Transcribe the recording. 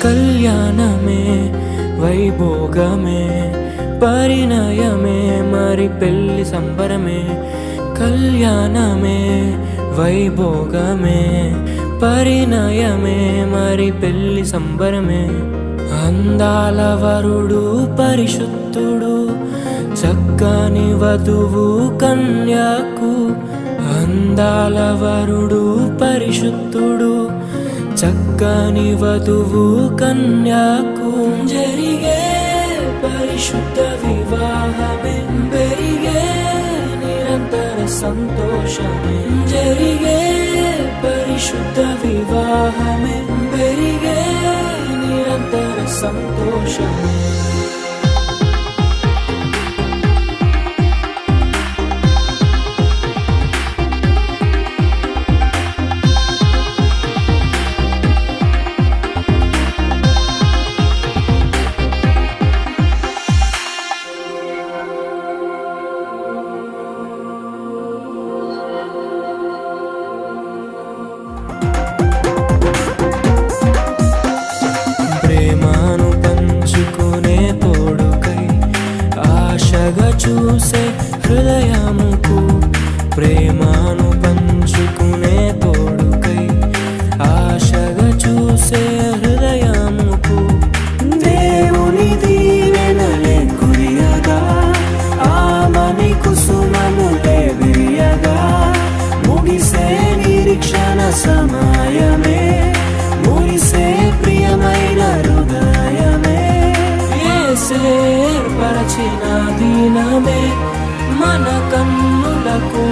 కళ్యాణమే వైభోగమే పరిణయమే మరి పెళ్లి సంబరమే. కళ్యాణమే వైభోగమే పరిణయమే మరి పెళ్లి సంబరమే. అందాల వరుడు పరిశుద్ధుడు చక్కని వధువు కన్యాకు. అందాల వరుడు పరిశుద్ధుడు చక్కని వధువు కన్యాకు. జరిగే పరిశుద్ధ వివాహమే పెరిగే నిరంతర సంతోషమే. జరిగే పరిశుద్ధ వివాహమే పెరిగే నిరంతర సంతోషమే. ప్రేమను పంచుకునే తోడుకై ఆశగా చూసే హృదయముకు. ప్రేమను పంచుకునే తోడుకై ఆశగా చూసే హృదయముకు. దేవుని దీవెనలే కురియగా ఆమని కుసుమములే విరియగా. ముగిసే నిరీక్షణ సమయమే ముగిసే ప్రియమైన హృదయమే. యేసే పరచిన దినమే మన కన్నులకు